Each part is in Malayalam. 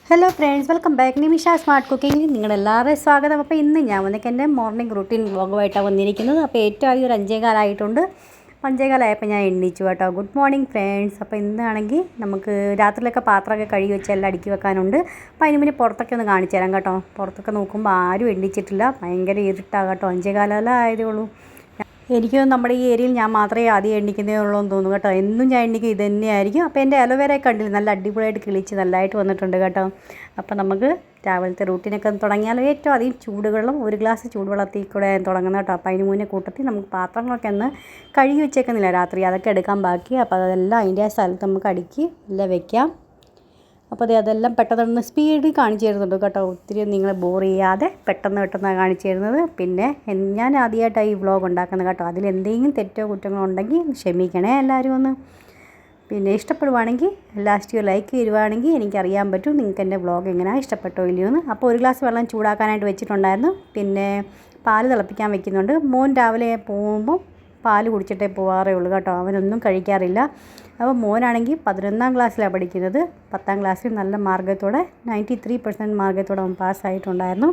Hello friends, welcome back. Nimisha smart cooking നിങ്ങളെല്ലാവരുടെയും സ്വാഗതം. അപ്പോൾ ഇന്ന് ഞാൻ വന്നിട്ട് എൻ്റെ മോർണിംഗ് റൂട്ടീൻ വ്ളോഗുമായിട്ടാണ് വന്നിരിക്കുന്നത്. അപ്പോൾ ഏറ്റവും ആദ്യം ഒരു 5:15 5:15 ഞാൻ എണ്ണിച്ചു കേട്ടോ. Good morning friends. അപ്പോൾ ഇന്നാണെങ്കിൽ നമുക്ക് രാത്രിയിലൊക്കെ പാത്രമൊക്കെ കഴുകി വെച്ച് എല്ലാം അടുക്കി വെക്കാനുണ്ട്. അപ്പോൾ അതിന് മുന്നേ പുറത്തൊക്കെ ഒന്ന് കാണിച്ചു തരാം കേട്ടോ. പുറത്തൊക്കെ നോക്കുമ്പോൾ ആരും എണ്ണിച്ചിട്ടില്ല, ഭയങ്കര ഇരുട്ടാണ് കേട്ടോ. 5:15 ആയതേ ഉള്ളൂ. എനിക്ക് നമ്മുടെ ഈ ഏരിയയിൽ ഞാൻ മാത്രമേ ആദ്യം എണ്ണിക്കുന്നേ ഉള്ളൂ എന്ന് തോന്നുന്നു കേട്ടോ. എന്നും ഞാൻ എണ്ണിക്കും ഇത് തന്നെയായിരിക്കും. അപ്പോൾ എൻ്റെ അലോവേരയൊക്കെ കണ്ടില്ല, നല്ല അടിപൊളിയായിട്ട് കിളിച്ച് നല്ലതായിട്ട് വന്നിട്ടുണ്ട് കേട്ടോ. അപ്പോൾ നമുക്ക് രാവിലത്തെ റൂട്ടീനൊക്കെ തുടങ്ങിയാൽ ഏറ്റവും അധികം ചൂടുവെള്ളം, ഒരു ഗ്ലാസ് ചൂടുവെള്ളത്തിൽ കൂടെ തുടങ്ങുന്നത് കേട്ടോ. അപ്പോൾ അതിന് മുന്നേ കൂട്ടത്തിൽ നമുക്ക് പാത്രങ്ങളൊക്കെ ഒന്ന് കഴുകി വെച്ചേക്കുന്നില്ല രാത്രി, അതൊക്കെ എടുക്കാൻ ബാക്കി. അപ്പോൾ അതെല്ലാം അതിൻ്റെ ആ സ്ഥലത്ത് നമുക്ക് അടുക്കി എല്ലാം വെക്കാം. അപ്പോൾ അതെല്ലാം പെട്ടെന്ന് സ്പീഡിൽ കാണിച്ചു തരുന്നുണ്ട് കേട്ടോ. ഒത്തിരി നിങ്ങളെ ബോർ ചെയ്യാതെ പെട്ടെന്ന് കാണിച്ചു തരുന്നത്. പിന്നെ ഞാൻ ആദ്യമായിട്ടാണ് ഈ വ്ളോഗ് ഉണ്ടാക്കുന്നത് കേട്ടോ. അതിലെന്തെങ്കിലും തെറ്റോ കുറ്റങ്ങളോ ഉണ്ടെങ്കിൽ ക്ഷമിക്കണേ എല്ലാവരും ഒന്ന്. പിന്നെ ഇഷ്ടപ്പെടുവാണെങ്കിൽ ലാസ്റ്റ് ലൈക്ക് തരുവാണെങ്കിൽ എനിക്കറിയാൻ പറ്റും നിങ്ങൾക്ക് എൻ്റെ വ്ളോഗ് എങ്ങനെയാണ് ഇഷ്ടപ്പെട്ടോ ഇല്ലയോ എന്ന്. അപ്പോൾ ഒരു ഗ്ലാസ് വെള്ളം ചൂടാക്കാനായിട്ട് വെച്ചിട്ടുണ്ടായിരുന്നു. പിന്നെ പാല് തിളപ്പിക്കാൻ വെക്കുന്നുണ്ട്. മോൻ രാവിലെ പോകുമ്പോൾ പാല് കുടിച്ചിട്ടേ പോകാറേ ഉള്ളൂ കേട്ടോ. അവനൊന്നും കഴിക്കാറില്ല. അപ്പോൾ മോനാണെങ്കിൽ 11ാം ക്ലാസ്സിലാണ് പഠിക്കുന്നത്. 10ാം ക്ലാസ്സിൽ നല്ല മാർക്കത്തോടെ 93% മാർക്കത്തോടെ അവൻ പാസ്സായിട്ടുണ്ടായിരുന്നു.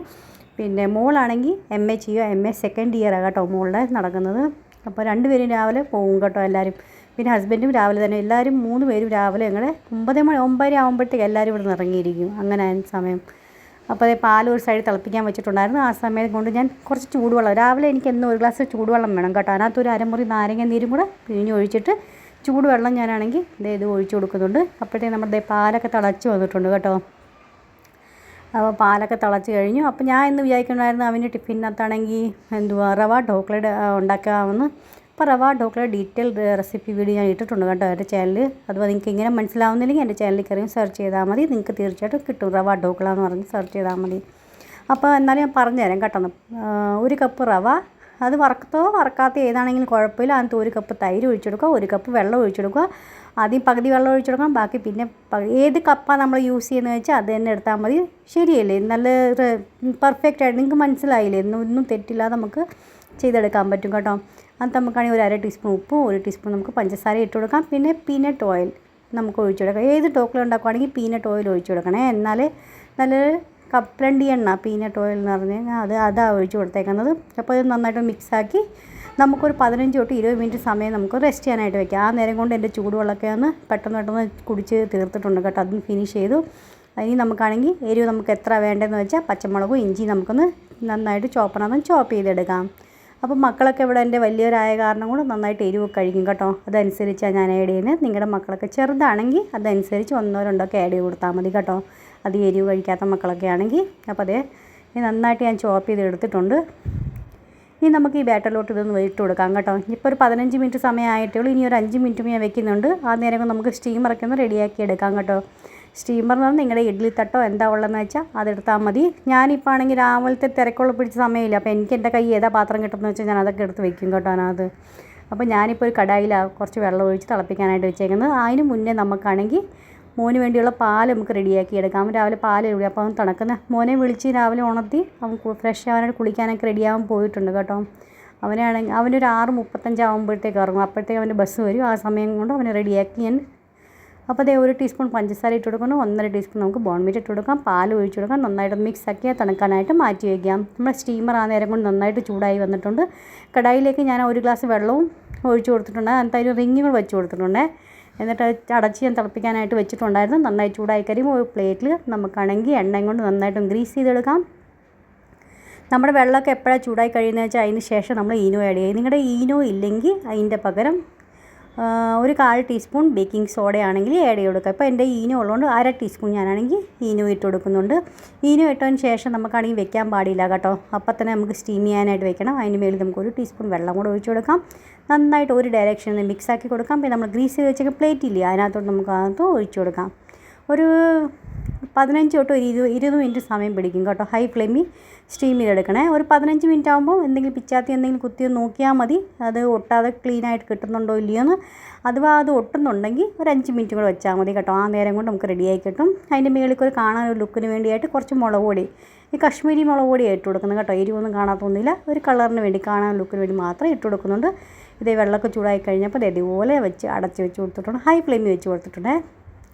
പിന്നെ മോളാണെങ്കിൽ MA ചെയ്യുക. MA സെക്കൻഡ് ഇയറാണ് കേട്ടോ മോളുടെ നടക്കുന്നത്. അപ്പോൾ രണ്ടുപേരും രാവിലെ പോകും കേട്ടോ എല്ലാവരും. പിന്നെ ഹസ്ബൻഡും രാവിലെ തന്നെ, എല്ലാവരും 3 പേരും രാവിലെ ഞങ്ങളുടെ 9 ആകുമ്പോഴത്തേക്ക് എല്ലാവരും ഇവിടെ നിന്ന് ഇറങ്ങിയിരിക്കും. അങ്ങനെ സമയം. അപ്പോൾ അതേ പാൽ ഒരു സൈഡ് തിളപ്പിക്കാൻ വെച്ചിട്ടുണ്ടായിരുന്നു. ആ സമയം കൊണ്ട് ഞാൻ കുറച്ച് ചൂടുവെള്ളം, രാവിലെ എനിക്ക് എന്നും ഒരു ഗ്ലാസ് ചൂടുവെള്ളം വേണം കേട്ടോ. അതിനകത്തൊരു അരമുറി നാരങ്ങ നീരും കൂടെ പിഴിഞ്ഞൊഴിച്ചിട്ട് ചൂടുവെള്ളം ഞാനാണെങ്കിൽ ഇത് ഒഴിച്ചു കൊടുക്കുന്നുണ്ട്. അപ്പോഴത്തേക്ക് നമ്മുടെ പാലൊക്കെ തിളച്ച് വന്നിട്ടുണ്ട് കേട്ടോ. അപ്പോൾ പാലൊക്കെ തിളച്ച് കഴിഞ്ഞു. അപ്പോൾ ഞാൻ ഇന്ന് വിചാരിക്കണമായിരുന്നു അവന് ടിഫിനകത്താണെങ്കിൽ റവ ഢോക്ലയുടെ ഉണ്ടാക്കാമെന്ന്. അപ്പോൾ റവ ഢോക്ല ഡീറ്റെയിൽ റെസിപ്പി വീഡിയോ ഞാൻ ഇട്ടിട്ടുണ്ട് കേട്ടോ എൻ്റെ ചാനലിൽ. അതുപോലെ നിങ്ങൾക്ക് ഇങ്ങനെ മനസ്സിലാവുന്നില്ലെങ്കിൽ എൻ്റെ ചാനലിൽ കയറി സെർച്ച് ചെയ്താൽ മതി, നിങ്ങൾക്ക് തീർച്ചയായിട്ടും കിട്ടും. റവ ഢോക്ല എന്ന് പറഞ്ഞ് സെർച്ച് ചെയ്താൽ മതി. അപ്പോൾ എന്നാലും ഞാൻ പറഞ്ഞുതരാം കേട്ടോ. 1 കപ്പ് റവ, അത് വറക്കാത്ത ഏതാണെങ്കിലും കുഴപ്പമില്ല. അതിനകത്ത് 1 കപ്പ് തൈര് ഒഴിച്ചു കൊടുക്കുക, 1 കപ്പ് വെള്ളം ഒഴിച്ചു കൊടുക്കുക. ആദ്യം പകുതി വെള്ളം ഒഴിച്ചു കൊടുക്കാം, ബാക്കി പിന്നെ ഏത് കപ്പാണ് നമ്മൾ യൂസ് ചെയ്യുന്നത് വെച്ചാൽ അത് തന്നെ എടുത്താൽ മതി. ശരിയല്ലേ? നല്ല പെർഫെക്റ്റ് ആയിട്ട് നിങ്ങൾക്ക് മനസ്സിലായില്ലേ? ഒന്നും തെറ്റില്ലാതെ നമുക്ക് ചെയ്തെടുക്കാൻ പറ്റും കേട്ടോ. അത് നമുക്കാണെങ്കിൽ 1/2 ടീസ്പൂൺ ഉപ്പും 1 ടീസ്പൂൺ നമുക്ക് പഞ്ചസാര ഇട്ട് കൊടുക്കാം. പിന്നെ പീനട്ട് ഓയിൽ നമുക്ക് ഒഴിച്ചു കൊടുക്കാം. ഏത് ഢോക്ല ഉണ്ടാക്കുവാണെങ്കിൽ പീനട്ട് ഓയിൽ ഒഴിച്ചു കൊടുക്കണേ. എന്നാലേ നല്ലൊരു കപ്പലണ്ടി എണ്ണ, പീനട്ട് ഓയിൽ എന്ന് പറഞ്ഞ് കഴിഞ്ഞാൽ അതാണ് ഒഴിച്ച് കൊടുത്തേക്കുന്നത്. അപ്പോൾ ഇത് നന്നായിട്ട് മിക്സാക്കി നമുക്കൊരു 15 തൊട്ട് 20 മിനിറ്റ് സമയം നമുക്ക് റെസ്റ്റ് ചെയ്യാനായിട്ട് വെക്കാം. ആ നേരം കൊണ്ട് എൻ്റെ ചൂടുവെള്ളമൊക്കെ ഒന്ന് പെട്ടെന്ന് കുടിച്ച് തീർത്തിട്ടുണ്ട് കേട്ടോ. അതും ഫിനിഷ് ചെയ്തു. ഇനി നമുക്കാണെങ്കിൽ എരിവ് നമുക്ക് എത്ര വേണ്ടതെന്ന് വെച്ചാൽ പച്ചമുളകും ഇഞ്ചി നമുക്കൊന്ന് നന്നായിട്ട് ചോപ്പ് ചെയ്തെടുക്കാം. അപ്പോൾ മക്കളൊക്കെ ഇവിടെ എൻ്റെ വലിയവരായ കാരണം കൂടെ നന്നായിട്ട് എരിവ് കഴിക്കും കേട്ടോ. അതനുസരിച്ചാണ് ഞാൻ ആഡ് ചെയ്യുന്നത്. നിങ്ങളുടെ മക്കളൊക്കെ ചെറുതാണെങ്കിൽ അതനുസരിച്ച് 1 or 2 ആഡ് ചെയ്ത് കൊടുത്താൽ മതി കേട്ടോ. അത് എരിവ് കഴിക്കാത്ത മക്കളൊക്കെ ആണെങ്കിൽ. അപ്പോൾ അതേ നന്നായിട്ട് ഞാൻ ചോപ്പ് ചെയ്ത് എടുത്തിട്ടുണ്ട്. ഇനി നമുക്ക് ഈ ബാറ്ററിലോട്ട് ഇതൊന്ന് ഇട്ട് കൊടുക്കാം കേട്ടോ. ഇപ്പോൾ ഒരു 15 മിനിറ്റ് സമയമായിട്ടേ ഉള്ളൂ. ഇനി ഒരു 5 മിനിറ്റ് ഞാൻ വെക്കുന്നുണ്ട്. ആ നേരം നമുക്ക് സ്റ്റീമറൊക്കെ ഒന്ന് റെഡിയാക്കി എടുക്കാം കേട്ടോ. സ്റ്റീമർ എന്ന് പറഞ്ഞാൽ നിങ്ങളുടെ ഇഡ്ഡലി തട്ടോ എന്താ ഉള്ളതെന്ന് വെച്ചാൽ അതെടുത്താൽ മതി. ഞാനിപ്പോൾ ആണെങ്കിൽ രാവിലത്തെ തിരക്കുള്ള പിടിച്ച സമയമില്ല. അപ്പോൾ എനിക്ക് എൻ്റെ കൈ ഏതാ പാത്രം കിട്ടുമെന്ന് വെച്ചാൽ ഞാൻ അതൊക്കെ എടുത്ത് വെക്കും കേട്ടോ അതിനകത്ത്. അപ്പോൾ ഞാനിപ്പോൾ ഒരു കടായിൽ കുറച്ച് വെള്ളം ഒഴിച്ച് തിളപ്പിക്കാനായിട്ട് വെച്ചേക്കുന്നത്. അതിന് മുന്നേ നമുക്കാണെങ്കിൽ മോന് വേണ്ടിയുള്ള പാൽ നമുക്ക് റെഡിയാക്കി എടുക്കാം. അവൻ രാവിലെ പാൽ എവിടെ, അപ്പോൾ അവൻ തണുക്കുന്ന മോനെ വിളിച്ച് രാവിലെ ഉണർത്തി അവൻ ഫ്രഷ് ആവാനായിട്ട് കുളിക്കാനൊക്കെ റെഡിയാവാൻ പോയിട്ടുണ്ട് കേട്ടോ. അവനൊരു 6:35 ആകുമ്പോഴത്തേക്ക് ഇറങ്ങും. അപ്പോഴത്തേക്ക് അവൻ്റെ ബസ് വരും. ആ സമയം കൊണ്ട് അവനെ റെഡിയാക്കി ഞാൻ. അപ്പോൾ അതേ 1 ടീസ്പൂൺ പഞ്ചസാര ഇട്ട് കൊടുക്കണം, 1.5 ടീസ്പൂൺ നമുക്ക് ബോൺവിറ്റ ഇട്ട് കൊടുക്കാം, പാൽ ഒഴിച്ച് കൊടുക്കാം. നന്നായിട്ട് മിക്സാക്കി തണുക്കാനായിട്ട് മാറ്റി വയ്ക്കാം. നമ്മുടെ സ്റ്റീമർ ആ നേരം കൊണ്ട് നന്നായിട്ട് ചൂടായി വന്നിട്ടുണ്ട്. കടായിലേക്ക് ഞാൻ 1 ഗ്ലാസ് വെള്ളവും ഒഴിച്ച് കൊടുത്തിട്ടുണ്ട്. അതിനകത്ത് അതിന് റിങ്ങുകൾ വെച്ച് കൊടുത്തിട്ടുണ്ട്. എന്നിട്ട് അടച്ച് ഞാൻ തിളപ്പിക്കാനായിട്ട് വെച്ചിട്ടുണ്ടായിരുന്നു. നന്നായി ചൂടായി കഴിയുമ്പോൾ ഒരു പ്ലേറ്റിൽ നമുക്കാണെങ്കിൽ എണ്ണയും കൊണ്ട് നന്നായിട്ടും ഗ്രീസ് ചെയ്തെടുക്കാം. നമ്മുടെ വെള്ളമൊക്കെ എപ്പോഴാണ് ചൂടായി കഴിയുന്നത് വെച്ചാൽ അതിന് ശേഷം നമ്മൾ ഈനോ ആഡ് ചെയ്യും. നിങ്ങളുടെ ഈനോ ഇല്ലെങ്കിൽ അതിൻ്റെ പകരം ഒരു 1/4 ടീസ്പൂൺ ബേക്കിംഗ് സോഡയാണെങ്കിൽ ആഡ് ചെയ്ത് കൊടുക്കുക. ഇപ്പോൾ എൻ്റെ ഈനോ ഉള്ളതുകൊണ്ട് 1/2 ടീസ്പൂൺ ഞാനാണെങ്കിൽ ഈനോ ഇട്ട് കൊടുക്കുന്നുണ്ട്. ഈനോ ഇട്ടതിന് ശേഷം നമുക്കാണെങ്കിൽ വെക്കാൻ പാടില്ല കേട്ടോ. അപ്പം തന്നെ നമുക്ക് സ്റ്റീം ചെയ്യാനായിട്ട് വെക്കണം. അതിന് മേളിൽ നമുക്ക് 1 ടീസ്പൂൺ വെള്ളം കൂടെ ഒഴിച്ച് കൊടുക്കാം. നന്നായിട്ട് ഒരു ഡയറക്ഷനിൽ മിക്സാക്കി കൊടുക്കാം. പിന്നെ നമ്മൾ ഗ്രീസ് ചെയ്ത് വെച്ചൊക്കെ പ്ലേറ്റ് ഇല്ലേ, അതിനകത്തോട്ട് നമുക്ക് അതിനകത്ത് ഒഴിച്ച് കൊടുക്കാം. ഒരു 15 തൊട്ട് 20 മിനിറ്റ് സമയം പിടിക്കും കേട്ടോ. ഹൈ ഫ്ലെയിമിൽ സ്റ്റീം ചെയ്തെടുക്കണേ. ഒരു 15 മിനിറ്റ് ആകുമ്പോൾ എന്തെങ്കിലും പിച്ചാത്തി എന്തെങ്കിലും കുത്തി നോക്കിയാൽ മതി, അത് ഒട്ടാതെ ക്ലീനായിട്ട് കിട്ടുന്നുണ്ടോ ഇല്ലയോ എന്ന്. അഥവാ അത് ഒട്ടുന്നുണ്ടെങ്കിൽ ഒരു 5 മിനിറ്റ് കൂടെ വെച്ചാൽ മതി കേട്ടോ. ആ നേരം കൊണ്ട് നമുക്ക് റെഡിയായി കിട്ടും. അതിൻ്റെ മേളിൽ കാണാനൊരു ലുക്കിന് വേണ്ടിയായിട്ട് കുറച്ച് മുളക് പൊടി, ഈ കശ്മീരി മുളക് പൊടി ഇട്ട് കൊടുക്കുന്നത് കേട്ടോ. എരിവൊന്നും കാണാത്തൊന്നുമില്ല, ഒരു കളറിന് വേണ്ടി, കാണാൻ ലുക്കിന് വേണ്ടി മാത്രം ഇട്ട് കൊടുക്കുന്നുണ്ട്. ഇതേ വെള്ളമൊക്കെ ചൂടായി കഴിഞ്ഞപ്പോൾ ഇതുപോലെ വെച്ച് അടച്ച് വെച്ച് കൊടുത്തിട്ടുണ്ട്. ഹൈ ഫ്ലെയിമിൽ വെച്ച് കൊടുത്തിട്ടുണ്ട്.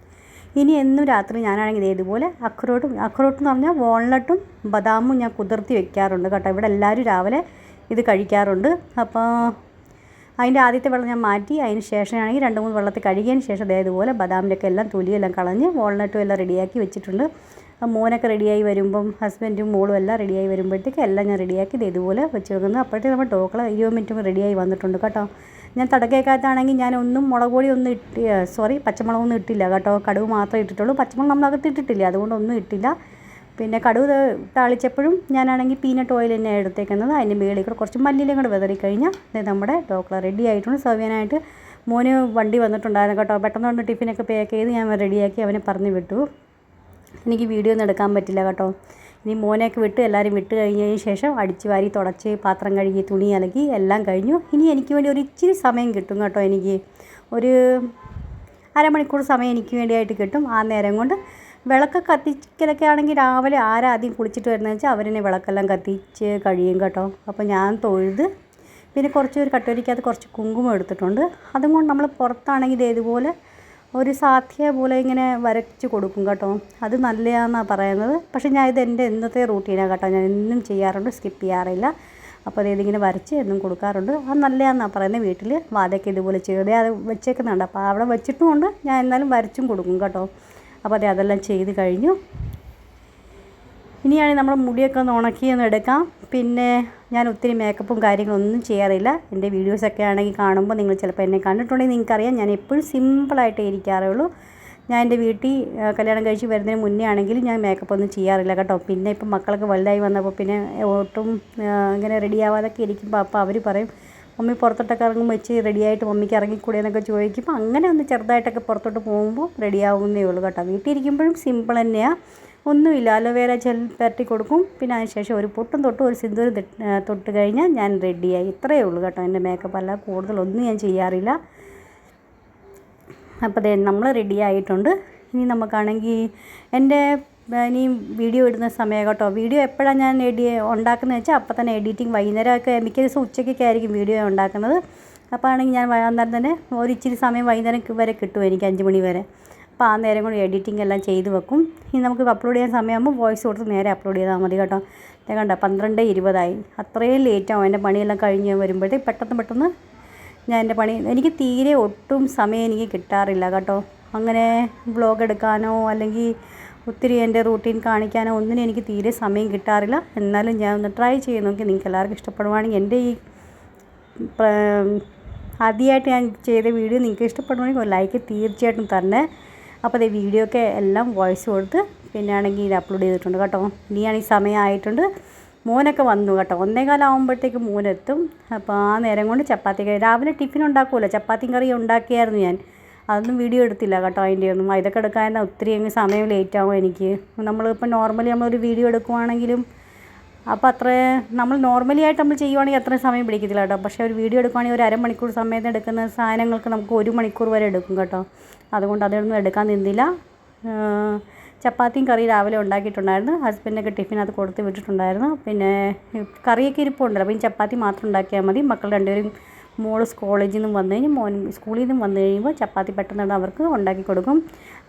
ഇനി എന്നും രാത്രി ഞാനാണെങ്കിൽ ഇതുപോലെ അക്രോട്ട് എന്ന് പറഞ്ഞാൽ വാൾനട്ടും ബദാമും ഞാൻ കുതിർത്തി വെക്കാറുണ്ട് കേട്ടോ. ഇവിടെ എല്ലാവരും രാവിലെ ഇത് കഴിക്കാറുണ്ട്. അപ്പോൾ അതിൻ്റെ ആദ്യത്തെ വെള്ളം ഞാൻ മാറ്റി, അതിന് ശേഷമാണെങ്കിൽ 2-3 വെള്ളത്തിൽ കഴുകിയതിന് ശേഷം ഇതുപോലെ ബദാമിൻ്റെയൊക്കെ എല്ലാം തൊലിയെല്ലാം കളഞ്ഞ് വാൾനട്ടും എല്ലാം റെഡിയാക്കി വെച്ചിട്ടുണ്ട്. മോനൊക്കെ റെഡിയായി വരുമ്പം ഹസ്ബൻഡും മോളും എല്ലാം റെഡിയായി വരുമ്പോഴത്തേക്ക് എല്ലാം ഞാൻ റെഡിയാക്കി ഇതുപോലെ വെച്ച് വെക്കുന്നു. അപ്പോഴത്തേക്ക് നമ്മൾ ഡോക്കള 20 മിനിറ്റ് റെഡിയായി വന്നിട്ടുണ്ട് കേട്ടോ. ഞാൻ തടക്കേക്കകത്താണെങ്കിൽ ഞാൻ ഒന്നും മുളക് പൊടി ഒന്നും പച്ചമുളകൊന്നും ഇട്ടില്ല കേട്ടോ. കടുക് മാത്രമേ ഇട്ടിട്ടുള്ളൂ. പച്ചമുളക് നമ്മളകത്ത് ഇട്ടിട്ടില്ല, അതുകൊണ്ടൊന്നും ഇട്ടില്ല. പിന്നെ കടുക് താളിച്ചപ്പോഴും ഞാനാണെങ്കിൽ പീനട്ട് ഓയിൽ തന്നെയാണ് എടുത്തേക്കുന്നത്. അതിൻ്റെ മുകളിൽ കൂടെ കുറച്ച് മല്ലിയിലും കൂടെ വിതറി കഴിഞ്ഞാൽ നമ്മുടെ ഡോക്കള റെഡി ആയിട്ടുണ്ട്. സെർവ് ചെയ്യാനായിട്ട് മോന് വണ്ടി വന്നിട്ടുണ്ടായിരുന്നു കേട്ടോ. പെട്ടെന്ന് കൊണ്ട് ടിഫിനൊക്കെ പാക്ക് ചെയ്ത് ഞാൻ റെഡിയാക്കി അവനെ പറഞ്ഞു വിട്ടു. എനിക്ക് വീഡിയോ ഒന്നും എടുക്കാൻ പറ്റില്ല കേട്ടോ. ഇനി മോനെയൊക്കെ വിട്ട് എല്ലാവരും വിട്ട് കഴിഞ്ഞതിന് ശേഷം അടിച്ച് വാരി തുടച്ച് പാത്രം കഴുകി തുണി അലക്കി എല്ലാം കഴിഞ്ഞു. ഇനി എനിക്ക് വേണ്ടി ഒരു ഇച്ചിരി സമയം കിട്ടും കേട്ടോ. എനിക്ക് ഒരു അരമണിക്കൂർ സമയം എനിക്ക് വേണ്ടിയായിട്ട് കിട്ടും. ആ നേരം കൊണ്ട് വിളക്ക് കത്തിക്കലൊക്കെ ആണെങ്കിൽ രാവിലെ ആദ്യം കുളിച്ചിട്ട് വരുന്നതെന്ന് വെച്ചാൽ അവരെന്നെ വിളക്കെല്ലാം കത്തിച്ച് കഴിയും കേട്ടോ. അപ്പോൾ ഞാൻ തൊഴുത് പിന്നെ ഒരു കട്ടോരിക്കകത്ത് കുറച്ച് കുങ്കുമം എടുത്തിട്ടുണ്ട്. അതും കൊണ്ട് നമ്മൾ പുറത്താണെങ്കിൽ ഇതുപോലെ ഒരു സാധ്യ പോലെ ഇങ്ങനെ വരച്ച് കൊടുക്കും കേട്ടോ. അത് നല്ലതാണെന്നാണ് പറയുന്നത്. പക്ഷേ ഞാൻ ഇത് എൻ്റെ എന്നത്തെ റൂട്ടീനാണ് കേട്ടോ. ഞാൻ എന്നും ചെയ്യാറുണ്ട്, സ്കിപ്പ് ചെയ്യാറില്ല. അപ്പോൾ ഇതിങ്ങനെ വരച്ച് എന്നും കൊടുക്കാറുണ്ട്. അത് നല്ലതാണെന്നാണ് പറയുന്നത്. വീട്ടിൽ വാതൊക്കെ ഇതുപോലെ ചെറുതെ അത് വെച്ചേക്കുന്നുണ്ട്. അപ്പോൾ അവിടെ വെച്ചിട്ടുമുണ്ട്, ഞാൻ എന്നാലും വരച്ചും കൊടുക്കും കേട്ടോ. അപ്പോൾ അതെല്ലാം ചെയ്ത് കഴിഞ്ഞു. ഇനിയാണ് നമ്മൾ മുടിയൊക്കെ ഒന്ന് ഉണക്കിയൊന്ന് എടുക്കാം. പിന്നെ ഞാൻ ഒത്തിരി മേക്കപ്പും കാര്യങ്ങളൊന്നും ചെയ്യാറില്ല. എൻ്റെ വീഡിയോസൊക്കെ ആണെങ്കിൽ കാണുമ്പോൾ നിങ്ങൾ ചിലപ്പോൾ എന്നെ കണ്ടിട്ടുണ്ടെങ്കിൽ നിങ്ങൾക്കറിയാം, ഞാൻ എപ്പോഴും സിമ്പിളായിട്ടേ ഇരിക്കാറേ ഉള്ളൂ. ഞാൻ എൻ്റെ വീട്ടിൽ കല്യാണം കഴിച്ച് വരുന്നതിന് മുന്നേ ആണെങ്കിലും ഞാൻ മേക്കപ്പ് ഒന്നും ചെയ്യാറില്ല കേട്ടോ. പിന്നെ ഇപ്പം മക്കളൊക്കെ വലുതായി വന്നപ്പോൾ പിന്നെ ഒട്ടും ഇങ്ങനെ റെഡി ആവാതൊക്കെ ഇരിക്കുമ്പോൾ അപ്പോൾ അവർ പറയും, മമ്മി പുറത്തോട്ടൊക്കെ ഇറങ്ങുമ്പോൾ വെച്ച് റെഡിയായിട്ട് മമ്മിക്ക് ഇറങ്ങിക്കൂടെ എന്നൊക്കെ ചോദിക്കുമ്പോൾ അങ്ങനെ ഒന്ന് ചെറുതായിട്ടൊക്കെ പുറത്തോട്ട് പോകുമ്പോൾ റെഡിയാവുന്നേ ഉള്ളൂ കേട്ടോ. വീട്ടിലിരിക്കുമ്പോഴും സിമ്പിൾ തന്നെയാണ്, ഒന്നുമില്ല. അലോവേര ജെൽ പരട്ടി കൊടുക്കും. പിന്നെ അതിന് ശേഷം ഒരു പൊട്ടും തൊട്ട് ഒരു സിന്ദൂരം തൊട്ട് കഴിഞ്ഞാൽ ഞാൻ റെഡിയായി. ഇത്രയേ ഉള്ളൂ കേട്ടോ എൻ്റെ മേക്കപ്പ്. അല്ല കൂടുതലൊന്നും ഞാൻ ചെയ്യാറില്ല. അപ്പോൾ നമ്മൾ റെഡി ആയിട്ടുണ്ട്. ഇനി നമുക്കാണെങ്കിൽ എൻ്റെ ഇനി വീഡിയോ ഇടുന്ന സമയം കേട്ടോ. വീഡിയോ എപ്പോഴാണ് ഞാൻ ഉണ്ടാക്കുന്നത് വെച്ചാൽ അപ്പം തന്നെ എഡിറ്റിങ് വൈകുന്നേരമൊക്കെ മിക്ക ദിവസം ഉച്ചയ്ക്കൊക്കെ ആയിരിക്കും വീഡിയോ ഉണ്ടാക്കുന്നത്. അപ്പോൾ ആണെങ്കിൽ ഞാൻ അന്നേരം തന്നെ ഒരിച്ചിരി സമയം വൈകുന്നേരം വരെ കിട്ടും എനിക്ക്, 5 മണി വരെ. അപ്പോൾ ആ നേരം കൊണ്ട് എഡിറ്റിംഗ് എല്ലാം ചെയ്ത് വെക്കും. ഇനി നമുക്ക് അപ്ലോഡ് ചെയ്യാൻ സമയമാകുമ്പോൾ വോയിസ് കൊടുത്ത് നേരെ അപ്ലോഡ് ചെയ്താൽ മതി കേട്ടോ. കണ്ടോ 12:20 അത്രയും ലേറ്റാവും എൻ്റെ പണിയെല്ലാം കഴിഞ്ഞ് വരുമ്പോഴത്തേക്ക്. പെട്ടെന്ന് ഞാൻ എൻ്റെ പണി, എനിക്ക് തീരെ ഒട്ടും സമയം എനിക്ക് കിട്ടാറില്ല കേട്ടോ. അങ്ങനെ വ്ളോഗ് എടുക്കാനോ അല്ലെങ്കിൽ ഒത്തിരി എൻ്റെ റൂട്ടീൻ കാണിക്കാനോ ഒന്നിനും എനിക്ക് തീരെ സമയം കിട്ടാറില്ല. എന്നാലും ഞാൻ ഒന്ന് ട്രൈ ചെയ്ത് നോക്കി. നിങ്ങൾക്ക് എല്ലാവർക്കും ഇഷ്ടപ്പെടുവാണെങ്കിൽ എൻ്റെ ഈ ആദ്യമായിട്ട് ഞാൻ ചെയ്ത വീഡിയോ നിങ്ങൾക്ക് ഇഷ്ടപ്പെടുവാണെങ്കിൽ ഒരു ലൈക്ക് തീർച്ചയായിട്ടും തന്നെ. അപ്പോൾ ഈ വീഡിയോ ഒക്കെ എല്ലാം വോയിസ് കൊടുത്ത് പിന്നെ ആണെങ്കിൽ ഇത് അപ്ലോഡ് ചെയ്തിട്ടുണ്ട് കേട്ടോ. ഇനിയാണെങ്കിൽ സമയമായിട്ടുണ്ട്. മോനൊക്കെ വന്നു കേട്ടോ. 1:15 ആകുമ്പോഴത്തേക്ക് മോനെത്തും. അപ്പോൾ ആ നേരം കൊണ്ട് ചപ്പാത്തി രാവിലെ ടിഫിൻ ഉണ്ടാക്കുമല്ലോ, ചപ്പാത്തിയും കറിയും ഉണ്ടാക്കിയായിരുന്നു ഞാൻ. അതൊന്നും വീഡിയോ എടുത്തില്ല കേട്ടോ. അതിൻ്റെ ഒന്നും ഇതൊക്കെ എടുക്കാൻ ഒത്തിരി അങ്ങ് സമയം ലേറ്റാവും എനിക്ക്. നമ്മളിപ്പോൾ നോർമലി നമ്മളൊരു വീഡിയോ എടുക്കുവാണെങ്കിലും അപ്പോൾ നമ്മൾ നോർമലി ആയിട്ട് നമ്മൾ ചെയ്യുവാണെങ്കിൽ അത്രയും സമയം പിടിക്കത്തില്ല കേട്ടോ. പക്ഷേ ഒരു വീഡിയോ എടുക്കുവാണെങ്കിൽ ഒരു അരമണിക്കൂർ സമയത്ത് എടുക്കുന്ന സാധനങ്ങൾക്ക് നമുക്ക് 1 മണിക്കൂർ വരെ എടുക്കും കേട്ടോ. അതുകൊണ്ട് അതൊന്നും എടുക്കാൻ നിന്നില്ല. ചപ്പാത്തിയും കറി രാവിലെ ഉണ്ടാക്കിയിട്ടുണ്ടായിരുന്നു. ഹസ്ബൻഡൊക്കെ ടിഫിനകത്ത് കൊടുത്ത് വിട്ടിട്ടുണ്ടായിരുന്നു. പിന്നെ കറിയൊക്കെ ഇരിപ്പുണ്ടല്ലോ. അപ്പോൾ ഈ ചപ്പാത്തി മാത്രം ഉണ്ടാക്കിയാൽ മതി. മക്കൾ രണ്ടുപേരും, മോള് കോളേജിൽ നിന്നും വന്നു കഴിഞ്ഞ് മോൻ സ്കൂളിൽ നിന്നും വന്നു കഴിയുമ്പോൾ ചപ്പാത്തി പെട്ടെന്ന് അവർക്ക് ഉണ്ടാക്കി കൊടുക്കും.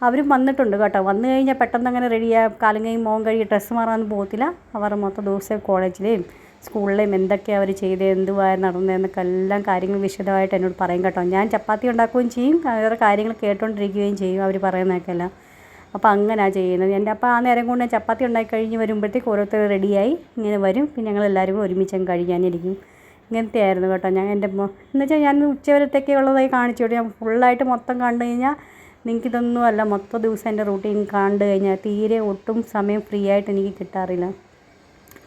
അവരും വന്നിട്ടുണ്ട് കേട്ടോ. വന്നു കഴിഞ്ഞാൽ പെട്ടെന്ന് അങ്ങനെ റെഡിയാകും. കാലും കൈയും മോൻ കഴുകി ഡ്രസ്സ് മാറാനൊന്നും പോകത്തില്ല. അവർ മൊത്തം ദിവസം കോളേജിലെയും സ്കൂളിലെയും എന്തൊക്കെയാണ് അവർ ചെയ്തത്, എന്തുവായ നടന്നതെന്നൊക്കെ എല്ലാം കാര്യങ്ങൾ വിശദമായിട്ട് എന്നോട് പറയും കേട്ടോ. ഞാൻ ചപ്പാത്തി ഉണ്ടാക്കുകയും ചെയ്യും, വേറെ കാര്യങ്ങൾ കേട്ടുകൊണ്ടിരിക്കുകയും ചെയ്യും അവർ പറയുന്നതൊക്കെ എല്ലാം. അപ്പോൾ അങ്ങനെയാണ് ചെയ്യുന്നത്. അപ്പോൾ ആ നേരം കൊണ്ട് ഞാൻ ചപ്പാത്തി ഉണ്ടാക്കി കഴിഞ്ഞ് വരുമ്പോഴത്തേക്ക് ഓരോരുത്തർ റെഡിയായി ഇങ്ങനെ വരും. പിന്നെ ഞങ്ങളെല്ലാവരും കൂടെ ഒരുമിച്ച് കഴിക്കാനിരിക്കും. ഇങ്ങനത്തെ ആയിരുന്നു കേട്ടോ. ഞാൻ എൻ്റെ എന്നുവെച്ചാൽ ഞാൻ ഉച്ചവരത്തേക്ക് ഉള്ളതായി കാണിച്ചോട്ടെ. ഞാൻ ഫുള്ളായിട്ട് മൊത്തം കണ്ടു കഴിഞ്ഞാൽ നിങ്ങൾക്കിതൊന്നും അല്ല. മൊത്തം ദിവസം എൻ്റെ റൂട്ടീൻ കണ്ടു കഴിഞ്ഞാൽ തീരെ ഒട്ടും സമയം ഫ്രീ ആയിട്ട് എനിക്ക് കിട്ടാറില്ല.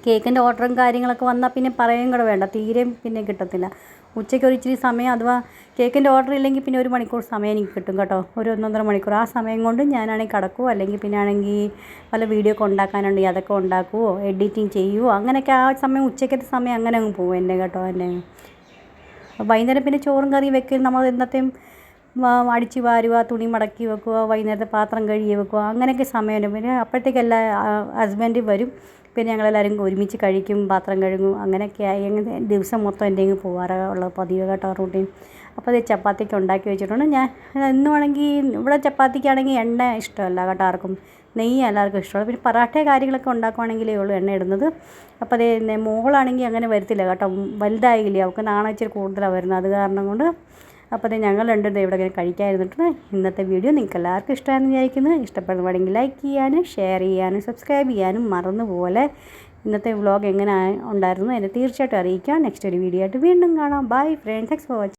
കേക്കിൻ്റെ ഓർഡറും കാര്യങ്ങളൊക്കെ വന്നാൽ പിന്നെ പറയുകയും കൂടെ വേണ്ട, തീരെയും പിന്നെ കിട്ടത്തില്ല. ഉച്ചയ്ക്ക് ഒരു ഇച്ചിരി സമയം, അഥവാ കേക്കിൻ്റെ ഓർഡർ ഇല്ലെങ്കിൽ പിന്നെ 1 മണിക്കൂർ സമയം എനിക്ക് കിട്ടും കേട്ടോ. ഒരു 1.5 മണിക്കൂർ. ആ സമയം കൊണ്ട് ഞാനാണെങ്കിൽ കിടക്കുമോ അല്ലെങ്കിൽ പിന്നെ ആണെങ്കിൽ പല വീഡിയോ ഒക്കെ ഉണ്ടാക്കാനുണ്ടെങ്കിൽ അതൊക്കെ ഉണ്ടാക്കുമോ, എഡിറ്റിങ് ചെയ്യുമോ, അങ്ങനെയൊക്കെ ആ സമയം ഉച്ചയ്ക്കത്തെ സമയം അങ്ങനെ അങ്ങ് പോകും എൻ്റെ കേട്ടോ. എൻ്റെ വൈകുന്നേരം പിന്നെ ചോറും കറിയും വെക്കൽ നമ്മൾ എന്നത്തെയും അടിച്ച് വാരുക, തുണി മടക്കി വെക്കുക, വൈകുന്നേരത്തെ പാത്രം കഴുകി വെക്കുക, അങ്ങനെയൊക്കെ സമയമുണ്ട്. പിന്നെ അപ്പോഴത്തേക്ക് എല്ലാ ഹസ്ബൻഡും വരും. പിന്നെ ഞങ്ങളെല്ലാവരും ഒരുമിച്ച് കഴിക്കും, പാത്രം കഴുകും. അങ്ങനെയൊക്കെ ആയി അങ്ങനെ ദിവസം മൊത്തം എൻ്റെ അങ്ങ് പോകാറുള്ള പതിവ് കേട്ടോ റൂട്ടീൻ. അപ്പോൾ അത് ചപ്പാത്തിക്ക് ഉണ്ടാക്കി വെച്ചിട്ടുണ്ട്. ഞാൻ ഇന്നുവാണെങ്കിൽ ഇവിടെ ചപ്പാത്തിക്കാണെങ്കിൽ എണ്ണ ഇഷ്ടമല്ല കേട്ടോ ആർക്കും, നെയ്യ് എല്ലാവർക്കും ഇഷ്ടമുള്ളൂ. പിന്നെ പറാട്ട കാര്യങ്ങളൊക്കെ ഉണ്ടാക്കുവാണെങ്കിലേ ഉള്ളൂ എണ്ണ ഇടുന്നത്. അപ്പോൾ അതേ മോളാണെങ്കിൽ അങ്ങനെ വരത്തില്ല കേട്ടോ, വലുതായില്ലേ, അവൾക്ക് നാണം ഇച്ചിരി കൂടുതലാണ് വരുന്നത്. അത് കാരണം കൊണ്ട് അപ്പോൾ അതേ ഞങ്ങൾ രണ്ടും ഇവിടെ ഇങ്ങനെ കഴിക്കാതിരുന്നിട്ട് ഇന്നത്തെ വീഡിയോ നിങ്ങൾക്ക് എല്ലാവർക്കും ഇഷ്ടമാണെന്ന് വിചാരിക്കുന്നു. ഇഷ്ടപ്പെടുവാണെങ്കിൽ ലൈക്ക് ചെയ്യാനും ഷെയർ ചെയ്യാനും സബ്സ്ക്രൈബ് ചെയ്യാനും മറന്നുപോലെ. ഇന്നത്തെ വ്ളോഗ് എങ്ങനെ ഉണ്ടായിരുന്നു എന്നെ തീർച്ചയായിട്ടും അറിയിക്കാം. നെക്സ്റ്റ് ഒരു വീഡിയോ ആയിട്ട് വീണ്ടും കാണാം. Bye friends, thanks for watching.